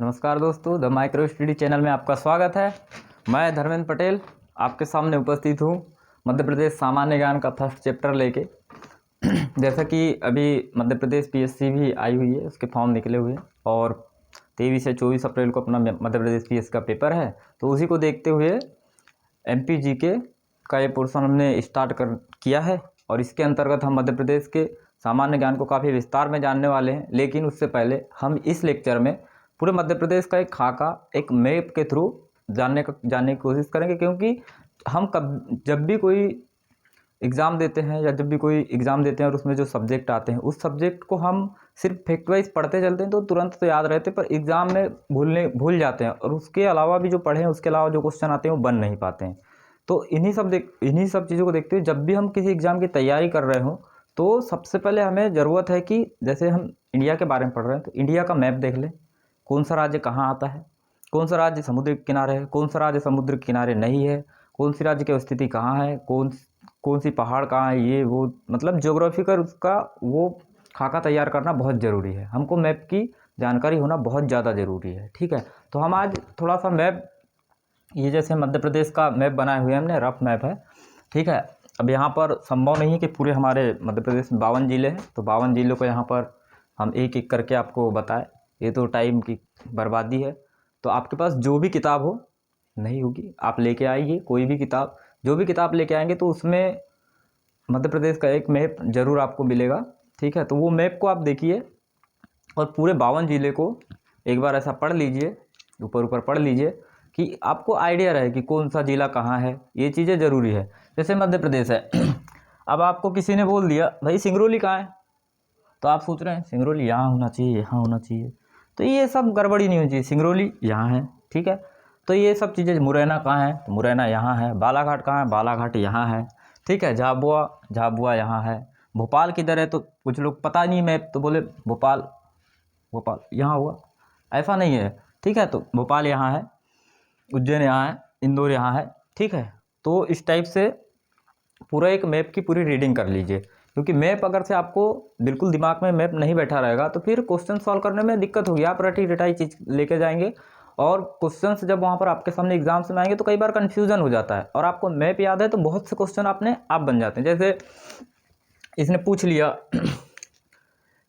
नमस्कार दोस्तों, the micro study channel में आपका स्वागत है। मैं धर्मेंद्र पटेल आपके सामने उपस्थित हूँ मध्य प्रदेश सामान्य ज्ञान का फर्स्ट चैप्टर लेके। जैसा कि अभी मध्य प्रदेश पीएससी भी आई हुई है, उसके फॉर्म निकले हुए हैं और 23 से 24 अप्रैल को अपना मध्य प्रदेश पीएससी का पेपर है। तो उसी को देखते हुए MPGK का ये पोर्शन हमने स्टार्ट किया है और इसके अंतर्गत हम मध्य प्रदेश के सामान्य ज्ञान को काफ़ी विस्तार में जानने वाले हैं। लेकिन उससे पहले हम इस लेक्चर में पूरे मध्य प्रदेश का एक खाका, एक मैप के थ्रू जानने की कोशिश करेंगे, क्योंकि हम जब भी कोई एग्ज़ाम देते हैं या जब भी कोई एग्ज़ाम देते हैं और उसमें जो सब्जेक्ट आते हैं उस सब्जेक्ट को हम सिर्फ फैक्ट वाइज पढ़ते चलते हैं तो तुरंत तो याद रहते, पर एग्ज़ाम में भूल जाते हैं और उसके अलावा भी जो पढ़े हैं उसके अलावा जो क्वेश्चन आते हैं वो बन नहीं पाते हैं। तो इन्हीं सब चीज़ों को देखते हुए जब भी हम किसी एग्ज़ाम की तैयारी कर रहे हों तो सबसे पहले हमें ज़रूरत है कि जैसे हम इंडिया के बारे में पढ़ रहे हैं तो इंडिया का मैप देख लें। कौन सा राज्य कहाँ आता है, कौन सा राज्य समुद्र के किनारे है, कौन सा राज्य समुद्र के किनारे नहीं है, कौन सी राज्य की स्थिति कहाँ है, कौन सी पहाड़ कहाँ है, ये वो मतलब ज्योग्राफिकल उसका वो खाका तैयार करना बहुत ज़रूरी है। हमको मैप की जानकारी होना बहुत ज़्यादा ज़रूरी है। ठीक है, तो हम आज थोड़ा सा मैप, ये जैसे मध्य प्रदेश का मैप बनाए हुए हैं हमने, रफ मैप है। ठीक है, अब यहाँ पर संभव नहीं है कि पूरे हमारे मध्य प्रदेश में 52 ज़िले हैं तो 52 ज़िलों को यहाँ पर हम एक एक करके आपको बताएं, ये तो टाइम की बर्बादी है। तो आपके पास जो भी किताब हो, नहीं होगी आप लेके आइए कोई भी किताब, जो भी किताब लेके आएंगे तो उसमें मध्य प्रदेश का एक मैप ज़रूर आपको मिलेगा। ठीक है, तो वो मैप को आप देखिए और पूरे 52 ज़िले को एक बार ऐसा पढ़ लीजिए, ऊपर पढ़ लीजिए कि आपको आइडिया रहे कि कौन सा ज़िला कहाँ है। ये चीज़ें ज़रूरी है। जैसे मध्य प्रदेश है अब आपको किसी ने बोल दिया भाई सिंगरौली कहाँ है, तो आप सोच रहे हैं सिंगरौली यहाँ होना चाहिए, यहाँ होना चाहिए, तो ये सब गड़बड़ी नहीं होनी चाहिए। सिंगरौली यहाँ है, ठीक है, तो ये सब चीज़ें, मुरैना कहाँ है तो मुरैना यहाँ है, बालाघाट कहाँ है, बालाघाट यहाँ है, ठीक है, झाबुआ यहाँ है, भोपाल किधर है तो कुछ लोग पता नहीं मैप तो बोले भोपाल यहाँ हुआ, ऐसा नहीं है। ठीक है, तो भोपाल यहाँ है, उज्जैन यहाँ है, इंदौर यहाँ है। ठीक है, तो इस टाइप से पूरा एक मैप की पूरी रीडिंग कर लीजिए, क्योंकि मैप अगर से आपको बिल्कुल दिमाग में मैप नहीं बैठा रहेगा तो फिर क्वेश्चन सॉल्व करने में दिक्कत होगी। आप रटी रटाई चीज़ लेके जाएंगे और क्वेश्चंस जब वहाँ पर आपके सामने एग्जाम्स में आएंगे तो कई बार कन्फ्यूजन हो जाता है, और आपको मैप याद है तो बहुत से क्वेश्चन अपने आप बन जाते हैं। जैसे इसने पूछ लिया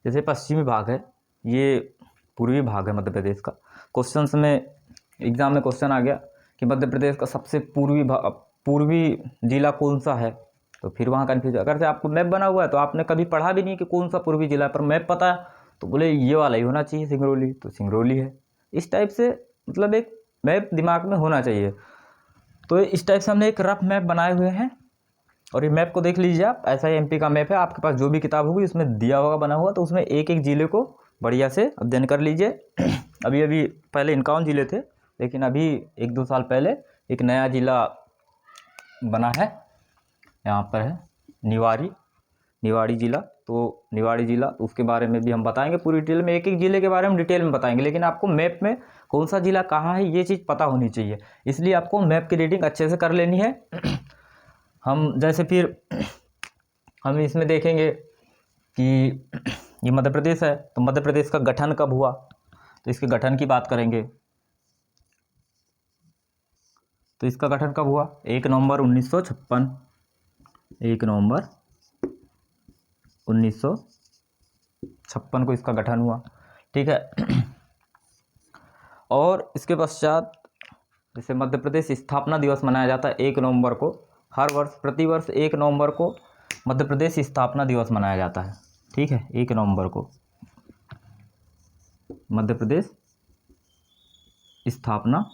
जैसे पश्चिमी भाग है, ये पूर्वी भाग है मध्य प्रदेश का, क्वेश्चन में एग्जाम में क्वेश्चन आ गया कि मध्य प्रदेश का सबसे पूर्वी जिला कौन सा है, तो फिर वहाँ कन्फ्यूज। अगर से आपको मैप बना हुआ है तो आपने कभी पढ़ा भी नहीं कि कौन सा पूर्वी जिला है, पर मैप पता है तो बोले ये वाला ही होना चाहिए सिंगरौली, तो सिंगरौली है। इस टाइप से मतलब एक मैप दिमाग में होना चाहिए। तो इस टाइप से हमने एक रफ मैप बनाए हुए हैं और ये मैप को देख लीजिए आप, ऐसा ही MP का मैप है। आपके पास जो भी किताब होगी उसमें दिया होगा बना हुआ, तो उसमें एक एक ज़िले को बढ़िया से अध्ययन कर लीजिए। अभी पहले 51 ज़िले थे, लेकिन अभी 1-2 साल पहले एक नया ज़िला बना है, यहाँ पर है निवाड़ी ज़िला। तो निवाड़ी ज़िला, तो उसके बारे में भी हम बताएंगे पूरी डिटेल में, एक एक ज़िले के बारे में डिटेल में बताएंगे। लेकिन आपको मैप में कौन सा ज़िला कहाँ है ये चीज़ पता होनी चाहिए, इसलिए आपको मैप की रीडिंग अच्छे से कर लेनी है। हम जैसे फिर हम इसमें देखेंगे कि ये मध्य प्रदेश है, तो मध्य प्रदेश का गठन कब हुआ, तो इसके गठन की बात करेंगे। तो इसका गठन कब हुआ, 1 नवंबर 1956, 1 नवंबर 1956 को इसका गठन हुआ। ठीक है, और इसके पश्चात जैसे मध्य प्रदेश स्थापना दिवस मनाया जाता है 1 नवंबर को, हर वर्ष प्रतिवर्ष 1 नवंबर को मध्य प्रदेश स्थापना दिवस मनाया जाता है। ठीक है, 1 नवंबर को मध्य प्रदेश स्थापना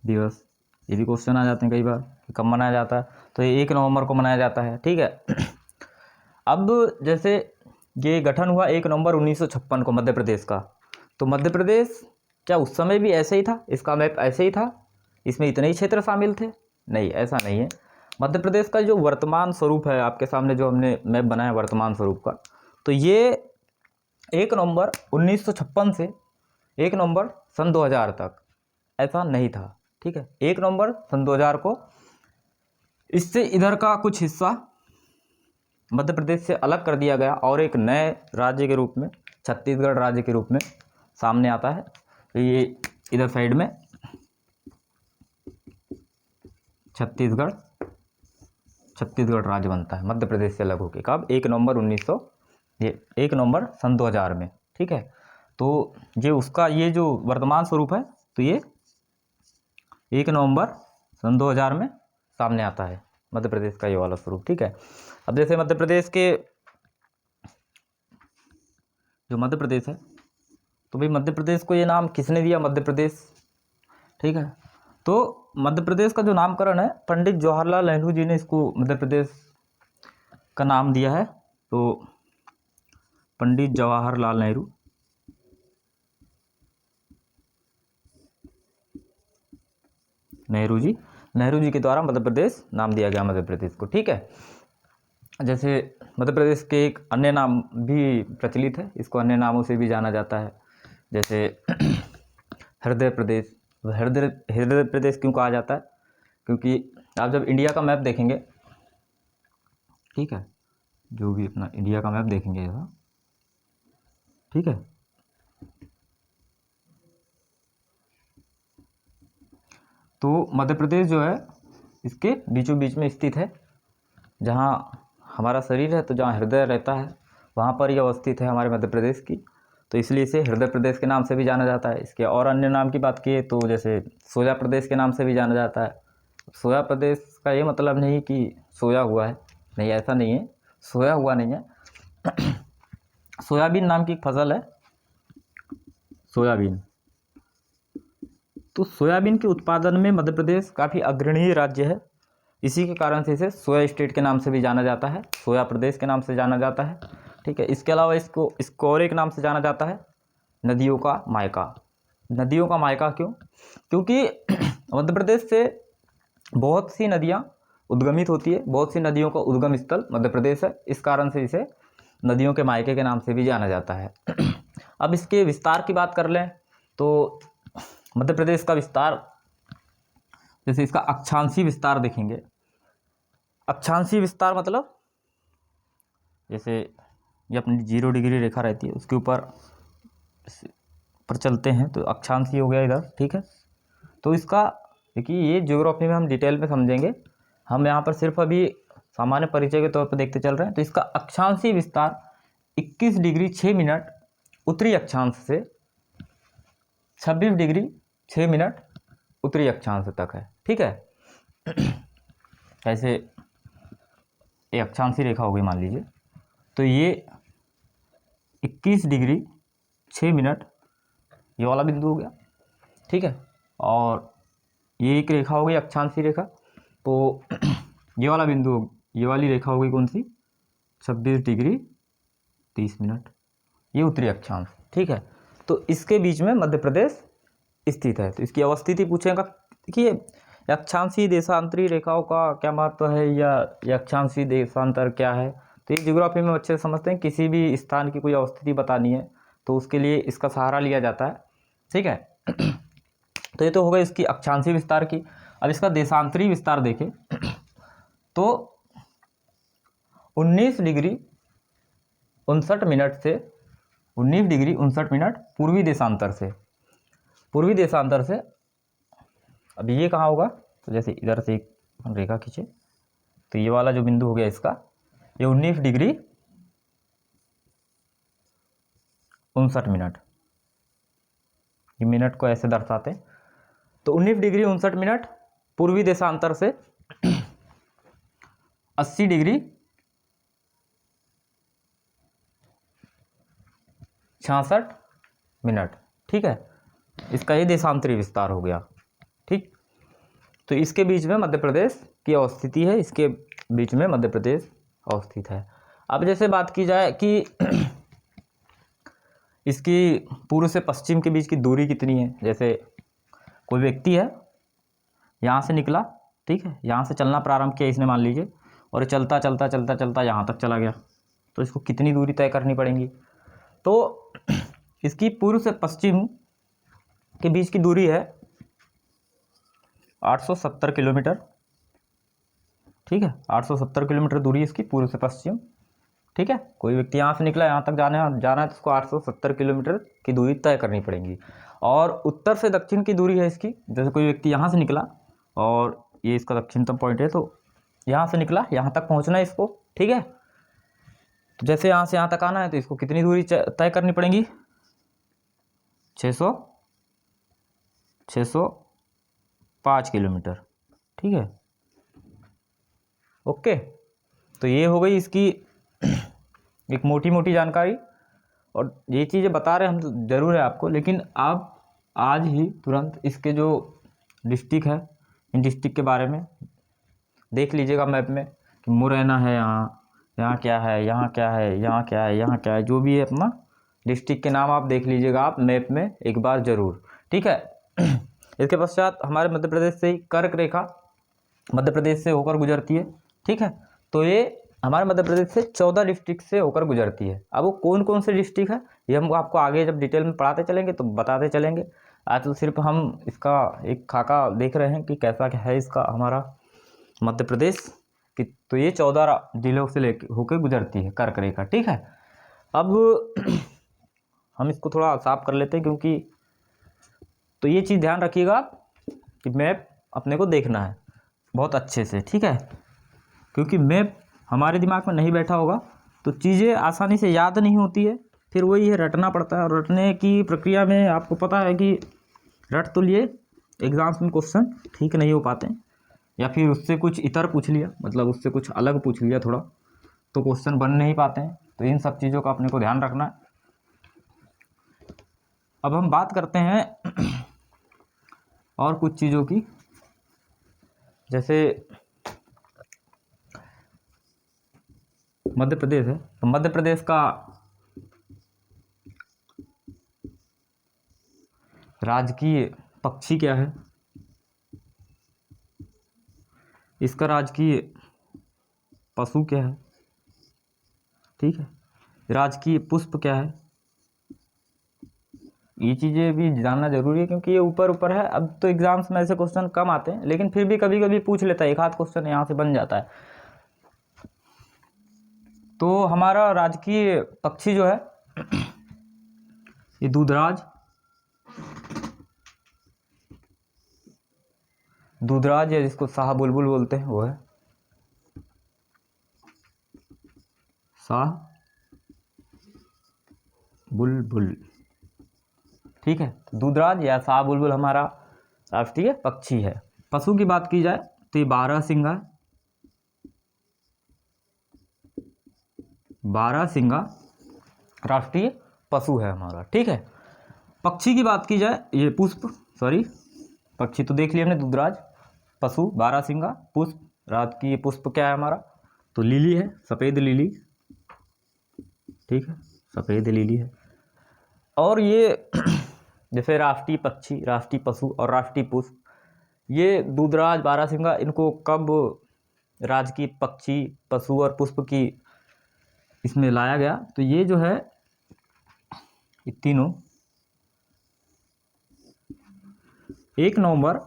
दिवस, ये भी क्वेश्चन आ जाते हैं कई बार कि कब मनाया जाता है, तो ये 1 नवंबर को मनाया जाता है। ठीक है, अब जैसे ये गठन हुआ 1 नवंबर 1956 को मध्य प्रदेश का, तो मध्य प्रदेश क्या उस समय भी ऐसे ही था, इसका मैप ऐसे ही था, इसमें इतने ही क्षेत्र शामिल थे? नहीं, ऐसा नहीं है। मध्य प्रदेश का जो वर्तमान स्वरूप है, आपके सामने जो हमने मैप बनाया वर्तमान स्वरूप का, तो ये 1 नवंबर 1956 से 1 नवंबर सन 2000 तक ऐसा नहीं था। ठीक है, 1 नवंबर सन 2000 को इससे इधर का कुछ हिस्सा मध्य प्रदेश से अलग कर दिया गया और एक नए राज्य के रूप में, छत्तीसगढ़ राज्य के रूप में सामने आता है। तो ये इधर साइड में छत्तीसगढ़ राज्य बनता है मध्य प्रदेश से अलग होकर। कब? 1 नवंबर 1 नवंबर सन 2000 में। ठीक है, तो ये उसका ये जो वर्तमान स्वरूप है, तो ये 1 नवंबर सन 2000 में सामने आता है मध्य प्रदेश का ये वाला स्वरूप। ठीक है, अब जैसे मध्य प्रदेश के जो मध्य प्रदेश है, तो भाई मध्य प्रदेश को ये नाम किसने दिया? मध्य प्रदेश। ठीक है, तो मध्य प्रदेश का जो नामकरण है, पंडित जवाहरलाल नेहरू जी ने इसको मध्य प्रदेश का नाम दिया है। तो पंडित जवाहरलाल नेहरू जी के द्वारा मध्य प्रदेश नाम दिया गया मध्य प्रदेश को। ठीक है, जैसे मध्य प्रदेश के एक अन्य नाम भी प्रचलित है, इसको अन्य नामों से भी जाना जाता है, जैसे हृदय प्रदेश। हृदय प्रदेश क्यों कहा जाता है? क्योंकि आप जब इंडिया का मैप देखेंगे, ठीक है, जो भी अपना इंडिया का मैप देखेंगे ऐसा, ठीक है, तो मध्य प्रदेश जो है इसके बीचों बीच में स्थित है। जहाँ हमारा शरीर है, तो जहाँ हृदय रहता है वहाँ पर यह अवस्थित है हमारे मध्य प्रदेश की, तो इसलिए इसे हृदय प्रदेश के नाम से भी जाना जाता है। इसके और अन्य नाम की बात किए तो जैसे सोया प्रदेश के नाम से भी जाना जाता है। सोया प्रदेश का ये मतलब नहीं कि सोया हुआ है, नहीं, ऐसा नहीं है, सोया हुआ नहीं है। सोयाबीन नाम की एक फसल है, सोयाबीन। तो सोयाबीन के उत्पादन में मध्य प्रदेश काफ़ी अग्रणीय राज्य है, इसी के कारण से इसे सोया स्टेट के नाम से भी जाना जाता है, सोया प्रदेश के नाम से जाना जाता है। ठीक है, इसके अलावा इसको और एक नाम से जाना जाता है, नदियों का मायका। नदियों का मायका क्यों? क्योंकि मध्य प्रदेश से बहुत सी नदियाँ उद्गमित होती है, बहुत सी नदियों का उद्गम स्थल मध्य प्रदेश है, इस कारण से इसे नदियों के मायके के नाम से भी जाना जाता है। अब इसके विस्तार की बात कर लें तो मध्य प्रदेश का विस्तार, जैसे इसका अक्षांशीय विस्तार देखेंगे। अक्षांशीय विस्तार मतलब जैसे ये अपनी 0 डिग्री रेखा रहती है, उसके ऊपर पर चलते हैं तो अक्षांशीय हो गया इधर। ठीक है, तो इसका देखिए, ये ज्योग्राफी में हम डिटेल में समझेंगे, हम यहाँ पर सिर्फ अभी सामान्य परिचय के तौर पर देखते चल रहे हैं। तो इसका अक्षांशीय विस्तार 21 डिग्री 6 मिनट उत्तरी अक्षांश से 26 डिग्री 6 मिनट उत्तरी अक्षांश तक है। ठीक है, ऐसे ये अक्षांशीय रेखा हो गई मान लीजिए, तो ये 21 डिग्री 6 मिनट ये वाला बिंदु हो गया। ठीक है, और ये एक रेखा हो गई अक्षांशीय रेखा, तो ये वाला बिंदु, ये वाली रेखा हो गई कौन सी? 26 डिग्री 30 मिनट, ये उत्तरी अक्षांश। ठीक है, तो इसके बीच में मध्य प्रदेश स्थित है। तो इसकी अवस्थिति पूछेगा कि अक्षांशीय देशांतरी रेखाओं का क्या महत्व है, या अक्षांशीय देशांतर क्या है। तो ये ज्योग्राफी में अच्छे से समझते हैं, किसी भी स्थान की कोई अवस्थिति बतानी है तो उसके लिए इसका सहारा लिया जाता है। ठीक है, तो ये तो हो गई इसकी अक्षांशीय विस्तार की। अब इसका देशांतरी विस्तार देखें तो 19 डिग्री 59 मिनट से 19 डिग्री 59 मिनट पूर्वी देशांतर से। अब ये कहाँ होगा? तो जैसे इधर से एक रेखा खींचे तो ये वाला जो बिंदु हो गया इसका, ये 19 डिग्री 59 मिनट, ये मिनट को ऐसे दर्शाते हैं। तो 19 डिग्री 59 मिनट पूर्वी देशांतर से 80 डिग्री 66 मिनट। ठीक है, इसका ये देशांतरी विस्तार हो गया। ठीक, तो इसके बीच में मध्य प्रदेश की अवस्थिति है, इसके बीच में मध्य प्रदेश अवस्थित है। अब जैसे बात की जाए कि इसकी पूर्व से पश्चिम के बीच की दूरी कितनी है। जैसे कोई व्यक्ति है, यहाँ से निकला, ठीक है, यहाँ से चलना प्रारंभ किया इसने मान लीजिए, और चलता चलता चलता चलता यहाँ तक चला गया, तो इसको कितनी दूरी तय करनी पड़ेगी? तो इसकी पूर्व से पश्चिम के बीच की दूरी है 870 किलोमीटर। ठीक है, 870 किलोमीटर दूरी इसकी पूर्व से पश्चिम। ठीक है, कोई व्यक्ति यहाँ से निकला, यहाँ तक जाना है तो उसको 870 किलोमीटर की दूरी तय करनी पड़ेगी। और उत्तर से दक्षिण की दूरी है इसकी, जैसे कोई व्यक्ति यहाँ से निकला और ये इसका दक्षिणतम पॉइंट है, तो यहाँ से निकला, यहाँ तक पहुँचना है इसको, ठीक है। तो जैसे यहाँ से यहाँ तक आना है तो इसको कितनी दूरी तय करनी पड़ेगी, 605 किलोमीटर, ठीक है, ओके। तो ये हो गई इसकी एक मोटी मोटी जानकारी। और ये चीज़ें बता रहे हम तो ज़रूर है आपको, लेकिन आप आज ही तुरंत इसके जो डिस्ट्रिक्ट है, इन डिस्ट्रिक्ट के बारे में देख लीजिएगा मैप में कि मुरैना है, यहाँ क्या है, यहाँ क्या है, यहाँ क्या है, यहाँ क्या है, जो भी है अपना डिस्ट्रिक्ट के नाम आप देख लीजिएगा आप मैप में एक बार ज़रूर, ठीक है। इसके पश्चात हमारे मध्य प्रदेश से ही कर्क रेखा मध्य प्रदेश से होकर गुजरती है, ठीक है। तो ये हमारे मध्य प्रदेश से 14 डिस्ट्रिक्ट से होकर गुजरती है। अब वो कौन कौन से डिस्ट्रिक्ट है ये हम आपको आगे जब डिटेल में पढ़ाते चलेंगे तो बताते चलेंगे। आज तो सिर्फ हम इसका एक खाका देख रहे हैं कि कैसा क्या है इसका हमारा मध्य प्रदेश कि, तो ये 14 जिलों से लेकर होकर गुजरती है कर्क रेखा, ठीक है। अब हम इसको थोड़ा साफ कर लेते हैं, क्योंकि तो ये चीज़ ध्यान रखिएगा कि मैप अपने को देखना है बहुत अच्छे से, ठीक है, क्योंकि मैप हमारे दिमाग में नहीं बैठा होगा तो चीज़ें आसानी से याद नहीं होती है, फिर वही है रटना पड़ता है। और रटने की प्रक्रिया में आपको पता है कि रट तो लिए एग्ज़ाम्स में क्वेश्चन ठीक नहीं हो पाते हैं, या फिर उससे कुछ इतर पूछ लिया, मतलब उससे कुछ अलग पूछ लिया थोड़ा, तो क्वेश्चन बन नहीं पाते हैं। तो इन सब चीज़ों का अपने को ध्यान रखना है। अब हम बात करते हैं और कुछ चीज़ों की, जैसे मध्य प्रदेश है तो मध्य प्रदेश का राजकीय पक्षी क्या है, इसका राजकीय पशु क्या है, ठीक है, राजकीय पुष्प क्या है, ये चीज़ें भी जानना जरूरी है, क्योंकि ये ऊपर ऊपर है। अब तो एग्जाम्स में ऐसे क्वेश्चन कम आते हैं, लेकिन फिर भी कभी कभी पूछ लेता है, एक आध क्वेश्चन यहाँ से बन जाता है। तो हमारा राजकीय पक्षी जो है ये दूधराज या जिसको शाह बुलबुल बोलते हैं वो है शाह बुलबुल, ठीक है। दूधराज या शाह बुलबुल हमारा राष्ट्रीय पक्षी है। पशु की बात की जाए तो ये बारहसिंगा राष्ट्रीय पशु है हमारा, ठीक है। पक्षी की बात की जाए, ये पक्षी तो देख लिया हमने दूधराज, पशु बारहसिंगा, पुष्प राजकीय पुष्प क्या है हमारा, तो लिली है, सफ़ेद लिली, ठीक है, सफ़ेद लिली है। और ये जैसे राष्ट्रीय पक्षी, राष्ट्रीय पशु और राष्ट्रीय पुष्प, ये दूधराज बारहसिंगा, इनको कब राजकीय पक्षी, पशु और पुष्प की इसमें लाया गया, तो ये जो है ये तीनों 1 नवंबर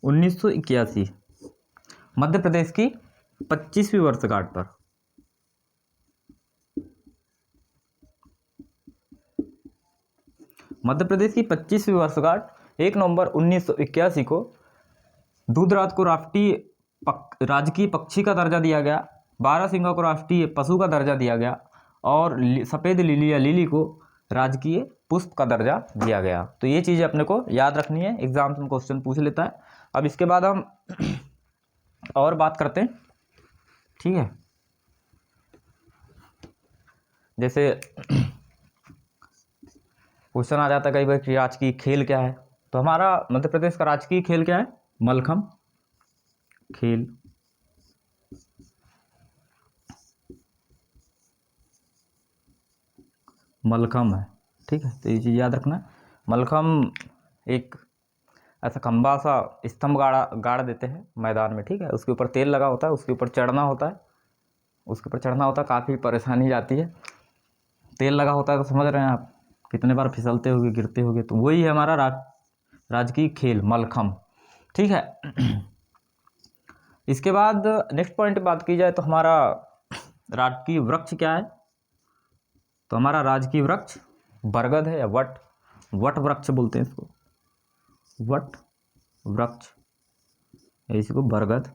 1981 मध्य प्रदेश की 25वीं वर्षगांठ पर, मध्य प्रदेश की 25वीं वर्षगांठ 1 नवंबर 1981 को दूधराज को राजकीय पक्षी का दर्जा दिया गया, बारहसिंगा को राष्ट्रीय पशु का दर्जा दिया गया, और सफ़ेद लिली या लिली को राजकीय पुष्प का दर्जा दिया गया। तो ये चीज़ें अपने को याद रखनी है, एग्जाम्स में क्वेश्चन पूछ लेता है। अब इसके बाद हम और बात करते हैं, ठीक है। जैसे क्वेश्चन आ जाता है कई बार कि राजकीय खेल क्या है, तो हमारा मध्य प्रदेश का राजकीय खेल क्या है, मलखम खेल, मलखम है, ठीक है। तो ये चीज़ याद रखना, मलखम एक ऐसा खंबा सा स्तंभ गाड़ देते हैं मैदान में, ठीक है, उसके ऊपर तेल लगा होता है, उसके ऊपर चढ़ना होता है, काफ़ी परेशानी जाती है, तेल लगा होता है, तो समझ रहे हैं आप कितने बार फिसलते होगे, गिरते होगे, तो वही है हमारा राजकीय खेल मलखम, ठीक है। इसके बाद नेक्स्ट पॉइंट बात की जाए तो हमारा राजकीय वृक्ष क्या है? तो हमारा राजकीय वृक्ष बरगद है या वट, वट वृक्ष बोलते हैं इसको, वट वृक्ष, इसको बरगद,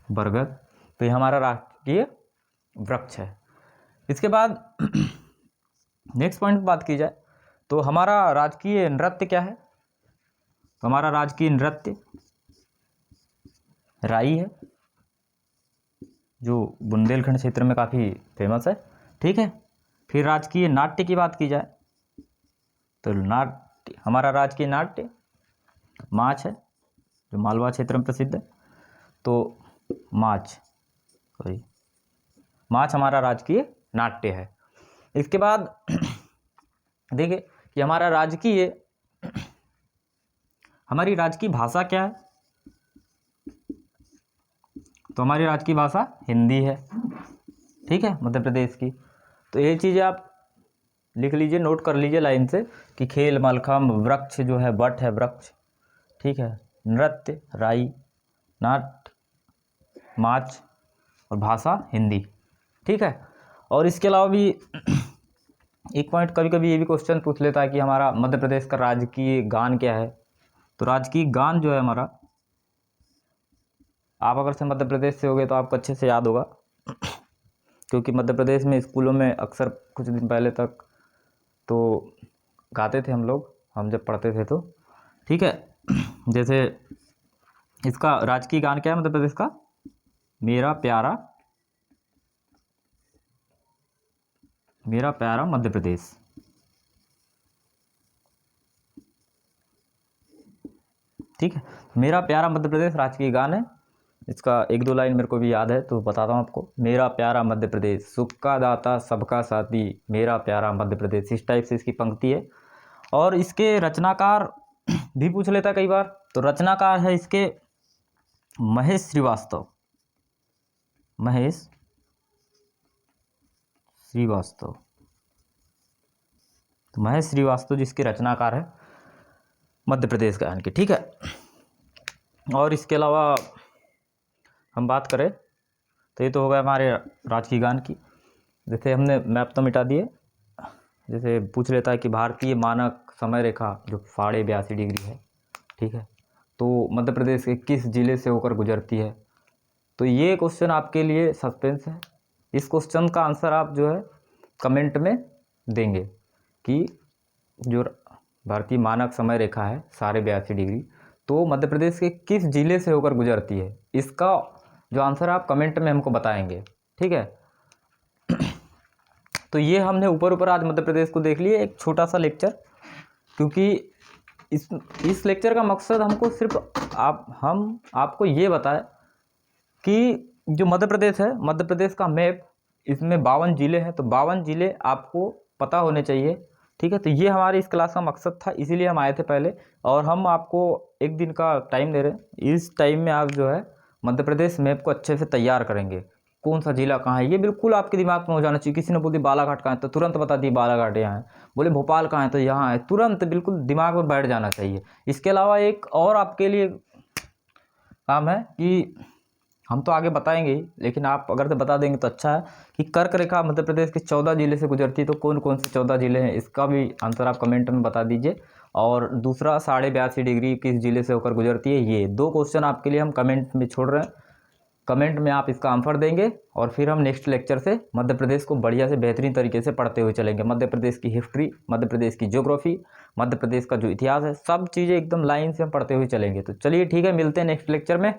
बरगद। तो ये हमारा राजकीय वृक्ष है। इसके बाद नेक्स्ट पॉइंट पर बात की जाए तो हमारा राजकीय नृत्य क्या है? तो हमारा राजकीय नृत्य राई है, जो बुंदेलखंड क्षेत्र में काफ़ी फेमस है। ठीक है, फिर राजकीय नाट्य की बात की जाए तो नाट्य, हमारा राजकीय नाट्य माछ है, जो मालवा क्षेत्र में प्रसिद्ध है। तो माछ हमारा राजकीय नाट्य है। इसके बाद देखिए कि हमारा राजकीय, हमारी राजकीय भाषा क्या है? तो हमारी राजकीय भाषा हिंदी है। ठीक है, मध्य प्रदेश की। तो ये चीज़ें आप लिख लीजिए, नोट कर लीजिए लाइन से कि खेल मलखम्ब, वृक्ष जो है वट है वृक्ष, ठीक है, नृत्य राई, नाट्य माछ और भाषा हिंदी। ठीक है, और इसके अलावा भी एक पॉइंट कभी कभी ये भी क्वेश्चन पूछ लेता है कि हमारा मध्य प्रदेश का राजकीय गान क्या है? तो राजकीय गान जो है हमारा, आप अगर से मध्य प्रदेश से होगे तो आपको अच्छे से याद होगा, क्योंकि मध्य प्रदेश में स्कूलों में अक्सर कुछ दिन पहले तक तो गाते थे हम लोग, हम जब पढ़ते थे तो। ठीक है, जैसे इसका राजकीय गान क्या है मध्य प्रदेश का? मेरा प्यारा मध्य प्रदेश। ठीक है, मेरा प्यारा मध्य प्रदेश राजकीय गान है। इसका एक दो लाइन मेरे को भी याद है तो बताता हूँ आपको। मेरा प्यारा मध्य प्रदेश, सुख का दाता सबका साथी, मेरा प्यारा मध्य प्रदेश, इस टाइप से इसकी पंक्ति है। और इसके रचनाकार भी पूछ लेता कई बार, तो रचनाकार है इसके महेश श्रीवास्तव, महेश श्रीवास्तव। तो महेश श्रीवास्तव जिसके रचनाकार है मध्य प्रदेश गान के। ठीक है, और इसके अलावा हम बात करें तो ये तो हो गया हमारे राजकीय गान की। जैसे हमने मैप तो मिटा दिए, जैसे पूछ लेता है कि भारतीय मानक समय रेखा जो 82.5 डिग्री है, ठीक है, तो मध्य प्रदेश के किस जिले से होकर गुजरती है? तो ये क्वेश्चन आपके लिए सस्पेंस है। इस क्वेश्चन का आंसर आप जो है कमेंट में देंगे कि जो भारतीय मानक समय रेखा है 82.5 डिग्री, तो मध्य प्रदेश के किस जिले से होकर गुजरती है, इसका जो आंसर आप कमेंट में हमको बताएंगे। ठीक है, तो ये हमने ऊपर ऊपर आज मध्य प्रदेश को देख लिए, एक छोटा सा लेक्चर, क्योंकि इस लेक्चर का मकसद हमको सिर्फ हम आपको ये बताए कि जो मध्य प्रदेश है, मध्य प्रदेश का मैप, इसमें 52 जिले हैं, तो 52 जिले आपको पता होने चाहिए। ठीक है, तो ये हमारी इस क्लास का मकसद था, इसीलिए हम आए थे पहले, और हम आपको एक दिन का टाइम दे रहे हैं। इस टाइम में आप जो है मध्य प्रदेश मैप को अच्छे से तैयार करेंगे, कौन सा जिला कहाँ है ये बिल्कुल आपके दिमाग में हो जाना चाहिए। किसी ने बोल दी बालाघाट कहाँ है तो तुरंत बता दी बालाघाट यहाँ है, बोले भोपाल कहाँ है तो यहाँ है, तुरंत बिल्कुल दिमाग में बैठ जाना चाहिए। इसके अलावा एक और आपके लिए काम है कि हम तो आगे बताएंगे ही, लेकिन आप अगर से बता देंगे तो अच्छा है कि कर्क रेखा मध्य प्रदेश के 14 जिले से गुजरती है, तो कौन कौन से 14 जिले हैं इसका भी आंसर आप कमेंट में बता दीजिए। और दूसरा 82.5 डिग्री किस जिले से होकर गुजरती है, ये 2 क्वेश्चन आपके लिए हम कमेंट में छोड़ रहे हैं। कमेंट में आप इसका आंसर देंगे और फिर हम नेक्स्ट लेक्चर से मध्य प्रदेश को बढ़िया से बेहतरीन तरीके से पढ़ते हुए चलेंगे। मध्य प्रदेश की हिस्ट्री, मध्य प्रदेश की ज्योग्राफी, मध्य प्रदेश का जो इतिहास है, सब चीज़ें एकदम लाइन से हम पढ़ते हुए चलेंगे। तो चलिए ठीक है, मिलते हैं नेक्स्ट लेक्चर में।